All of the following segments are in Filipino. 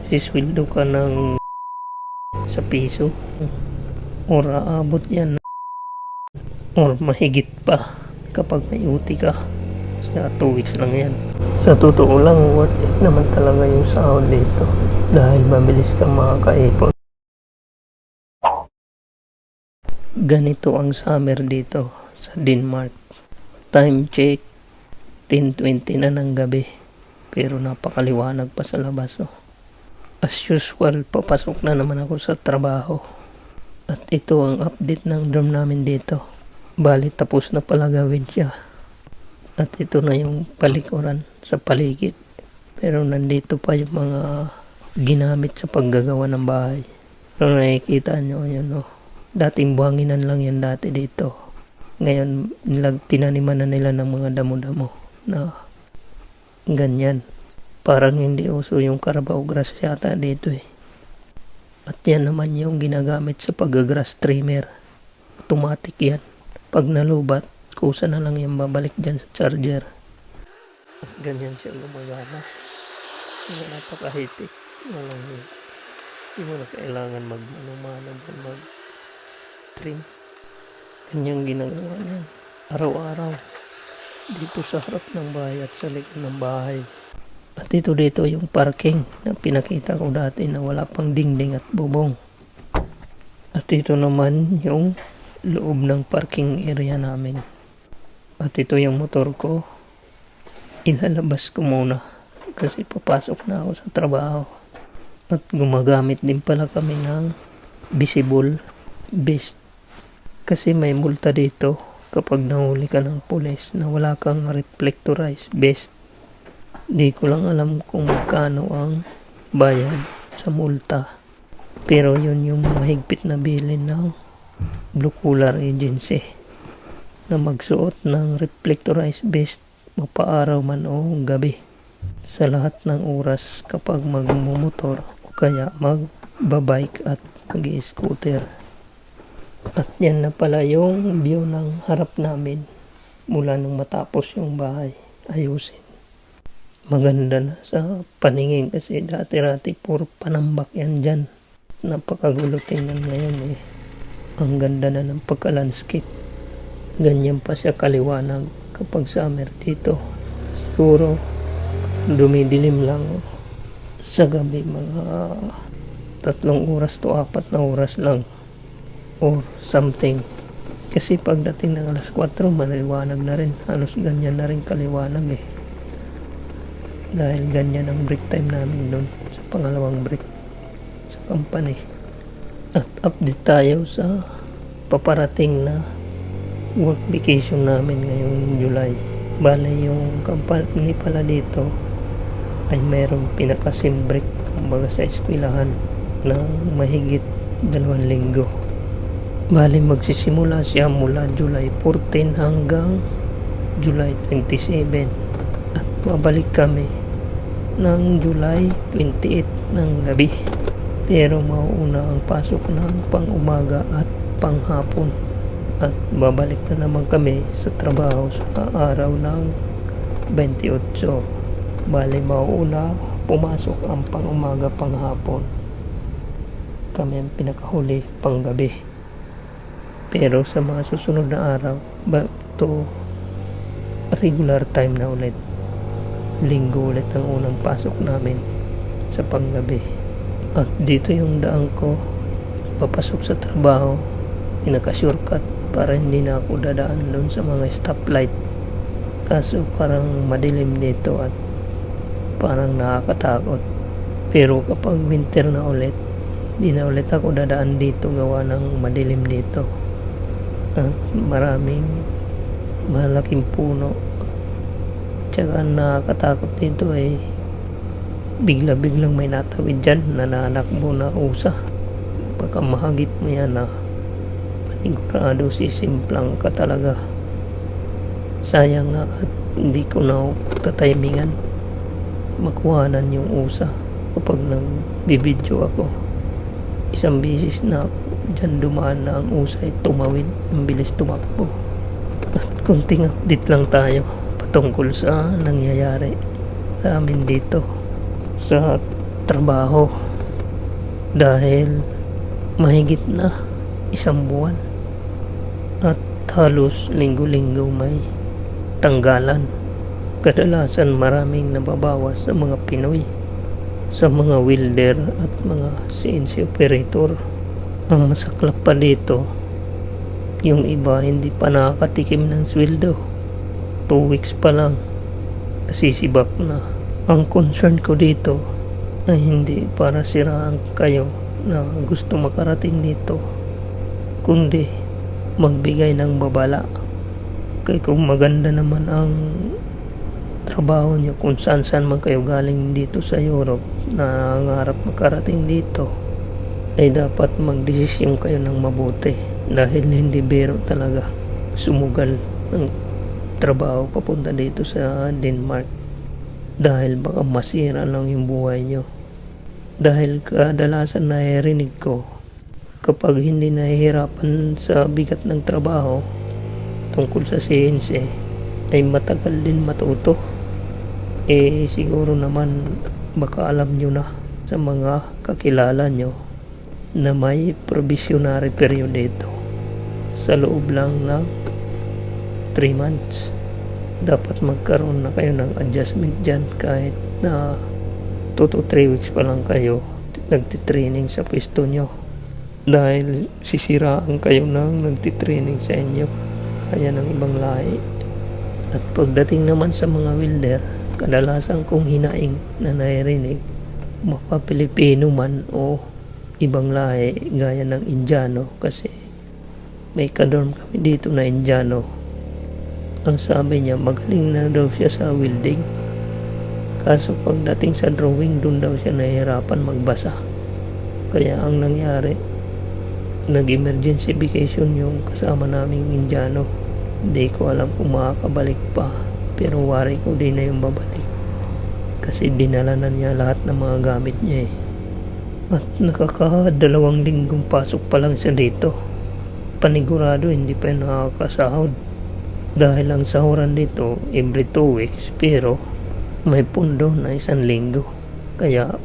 sisweldo ka ng sa piso or aabot yan or mahigit pa kapag may UT ka. Sa 2 weeks lang yan. Sa totoo lang, worth it naman talaga yung sahod dito dahil mabilis kang makakaipon. Ganito ang summer dito sa Denmark. Time check 10:20 na ng gabi, pero napakaliwanag pa sa labas. As usual, papasok na naman ako sa trabaho. At ito ang update ng dorm namin dito. Bali, tapos na pala gawin siya. At ito na yung palikuran sa paligid. Pero nandito pa yung mga ginamit sa paggagawa ng bahay. So nakikita nyo, yun, dating buhanginan lang yan dati dito. Ngayon, tinaniman na nila ng mga damo-damo na ganyan. Parang hindi uso yung Carabao grass yata dito eh. At yan naman yung ginagamit sa pag-grass trimmer. Automatic yan. Pag nalubat, kusa na lang yung babalik dyan sa charger. At ganyan siya gumagana. Napaka-hitik. Hindi mo na kailangan mag-trim. Ganyang ginagawa niyan. Araw-araw. Dito sa harap ng bahay at sa likod ng bahay. At ito dito yung parking na pinakita ko dati na wala pang dingding at bubong. At ito naman yung loob ng parking area namin. At ito yung motor ko. Ilalabas ko muna kasi papasok na ako sa trabaho. At gumagamit din pala kami ng visible vest. Kasi may multa dito kapag nahuli ka ng pulis na wala kang reflectorized vest. Di ko lang alam kung magkano ang bayad sa multa. Pero yun yung mahigpit na bilin ng Blue Collar Agency na magsuot ng reflectorized vest mapaaraw man o gabi sa lahat ng oras kapag magmumotor o kaya magbabike at mag-scooter. At yan na pala yung view ng harap namin mula nung matapos yung bahay ayusin. Maganda na sa paningin kasi dati-rati puro panambak yan dyan. Napakagulo tingnan ngayon eh. Ang ganda na ng pagka-landscape. Ganyan pa siya kaliwanag kapag summer dito. Siguro dumidilim lang sa gabi mga 3 oras to 4 na oras lang or something. Kasi pagdating ng alas 4 maliwanag na rin. Halos ganyan na rin kaliwanag eh. Dahil ganyan ang break time namin doon sa pangalawang break sa company. At update tayo sa paparating na work vacation namin ngayong July. Bale yung company pala dito ay mayroong pinaka-sim break kumbaga sa eskwelahan ng mahigit 2 linggo. Bale magsisimula siya mula July 14 hanggang July 27 at babalik kami ng July 28 ng gabi. Pero mauuna ang pasok ng pang-umaga at pang-hapon. At babalik na naman kami sa trabaho sa araw ng 28. Bali mauuna pumasok ang pang-umaga pang-hapon. Kami ang pinakahuli pang-gabi. Pero sa mga susunod na araw, to regular time na ulit. Linggo ulit ang unang pasok namin sa pang-gabi. At dito yung daan ko papasok sa trabaho. Pinaka-shortcut para hindi na ako dadaan doon sa mga stoplight. Kaso parang madilim dito at parang nakakatakot. Pero kapag winter na ulit, hindi na ulit ako dadaan dito gawa ng madilim dito. At maraming malaking puno. Tsaka nakakatakot dito ay bigla-biglang may natawid dyan na nanakbo na usa. Baka mahagip mo yan na panigurado sisimplang ka talaga. Sayang nga at hindi ko na tatimingan makuhanan yung usa kapag nagbibidyo ako. Isang bisis na ako dyan dumaan na ang usa ay tumawid, ang bilis tumakbo. At kunting update lang tayo patungkol sa nangyayari sa amin dito sa trabaho dahil mahigit na 1 buwan at halos linggo-linggo may tanggalan. Kadalasan maraming nababawas sa mga Pinoy, sa mga welder at mga CNC operator. Ang masaklap pa dito, yung iba hindi pa nakakatikim ng sweldo, 2 weeks pa lang nasisibak na. Ang concern ko dito ay hindi para siraan kayo na gusto makarating dito, kundi magbigay ng babala. Kaya kung maganda naman ang trabaho nyo, kung saan man kayo galing dito sa Europe na nangangarap makarating dito, ay dapat magdesisyon kayo ng mabuti, dahil hindi biro talaga sumugal ng trabaho papunta dito sa Denmark, dahil baka masira lang yung buhay nyo. Dahil kadalasan narinig ko, kapag hindi nahihirapan sa bigat ng trabaho tungkol sa CNC, ay matagal din matuto. Siguro naman baka alam nyo na sa mga kakilala nyo na may probationary period dito. Sa loob lang ng 3 months dapat magkaroon na kayo ng adjustment dyan, kahit na 2 to 3 weeks pa lang kayo nagtitraining sa pwesto nyo, dahil sisiraan kayo ng nagtitraining sa inyo kaya ng ibang lahi. At pagdating naman sa mga welder, kadalasan kong hinaing na naririnig, mapa Pilipino man o ibang lahi gaya ng Indiano, kasi may kadorm kami dito na Indiano. Ang sabi niya, magaling na daw siya sa welding, kaso pagdating sa drawing, doon daw siya nahihirapan magbasa. Kaya ang nangyari, nag-emergency vacation yung kasama naming Indiano. Hindi ko alam kung makakabalik pa, pero wari ko din na yung babalik, kasi dinala na niya lahat ng mga gamit niya At nakaka2 linggong pasok pa lang siya dito. Panigurado hindi pa yung nakakasahod, dahil ang sahuran dito every 2 weeks, pero may pundo na 1 linggo. Kaya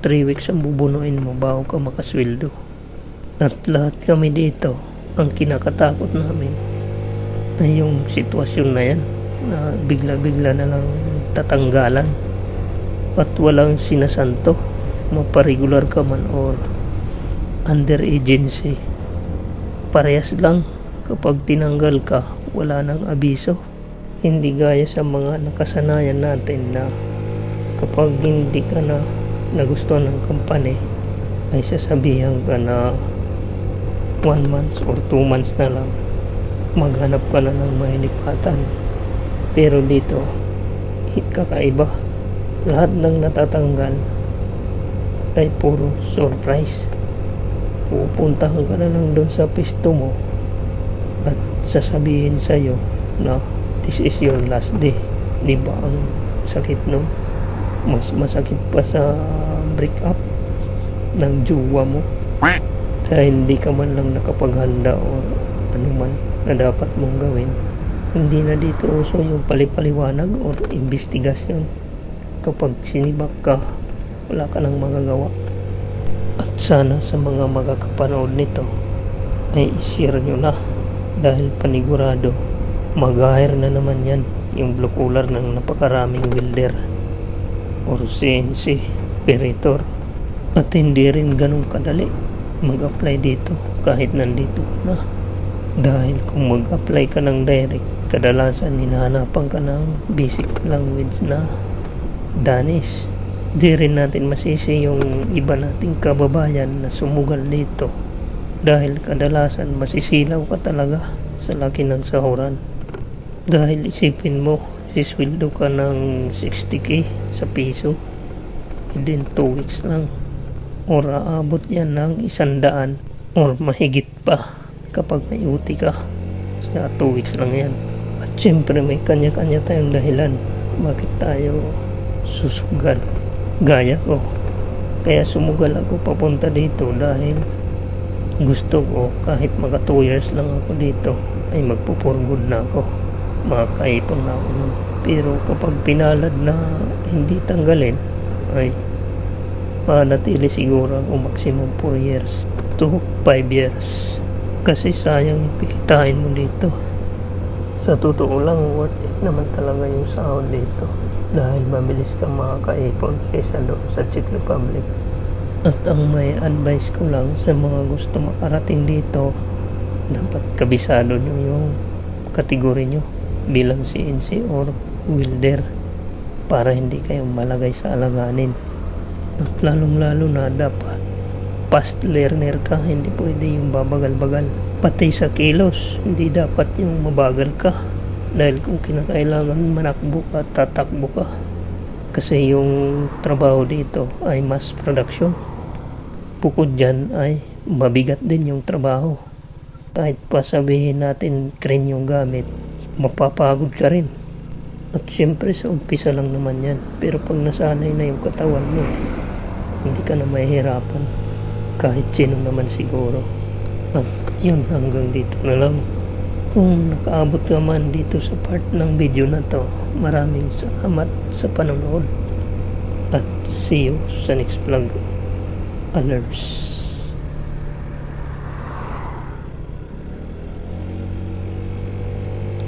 3 weeks ang bubunuin mo bago ka makasweldo. At lahat kami dito, ang kinakatakot namin ay yung sitwasyon na yan, na bigla-bigla na lang tatanggalan at walang sinasanto, maparegular ka man or under agency, parehas lang. Kapag tinanggal ka, wala nang abiso. Hindi gaya sa mga nakasanayan natin na kapag hindi ka na nagustuhan ng company, ay sasabihan ka na 1 month or 2 months na lang maghanap ka na ng mailipatan. Pero dito kakaiba, lahat ng natatanggal ay puro surprise. Pupuntahan ka na lang doon sa pisto mo at sasabihin sa'yo na this is your last day. Di ba ang sakit nun? Mas masakit pa sa break up ng jowa mo, dahil hindi ka man lang nakapaghanda o anuman na dapat mong gawin. Hindi na dito uso yung palipaliwanag o investigasyon. Kapag sinibak ka, wala ka nang magagawa. At sana sa mga magkakapanood nito ay i-share nyo na, dahil panigurado mag-hire na naman yan yung blue collar ng napakaraming welder or CNC operator. At hindi rin ganun kadali mag-apply dito kahit nandito ka na, dahil kung mag-apply ka ng direct, kadalasan hinahanapan ka ng basic language na Danish. Di rin natin masisi yung iba nating kababayan na sumugal dito, dahil kadalasan masisilaw ka talaga sa laki ng sahuran. Dahil isipin mo, sisweldo ka ng 60k sa piso within 2 weeks lang, or aabot yan ng 100 or mahigit pa kapag may uti ka. Sa 2 weeks lang yan. At syempre may kanya-kanya tayong dahilan bakit tayo susugal. Gaya ko, kaya sumugal ako papunta dito dahil gusto ko kahit mga 2 years lang ako dito ay magpupurgod na ako, makakaipon na ako nun. Pero kapag pinalad na hindi tanggalin, ay manatili siguro o maximum 4 years to 5 years. Kasi sayang yung pikitain mo dito. Sa totoo lang, worth it naman talaga yung sahod dito. Dahil mabilis kang makakaipon kaysa doon sa Czech Republic. At ang may advice ko lang sa mga gusto makarating dito, dapat kabisado nyo yung kategori nyo bilang CNC or welder para hindi kayo malagay sa alanganin. At lalong-lalo na dapat fast learner ka, hindi pwede yung babagal-bagal. Pati sa kilos, hindi dapat yung mabagal ka. Dahil kung kinakailangan manakbo ka, tatakbo ka. Kasi yung trabaho dito ay mass production. Bukod dyan ay mabigat din yung trabaho. Kahit pa sabihin natin crane yung gamit, mapapagod ka rin. At syempre sa umpisa lang naman yan. Pero pag nasanay na yung katawan mo, hindi ka na mahihirapan. Kahit sino naman siguro. At yun, hanggang dito na lang. Kung nakaabot ka man dito sa part ng video na to, maraming salamat sa panonood. At see you sa next vlog. Alers.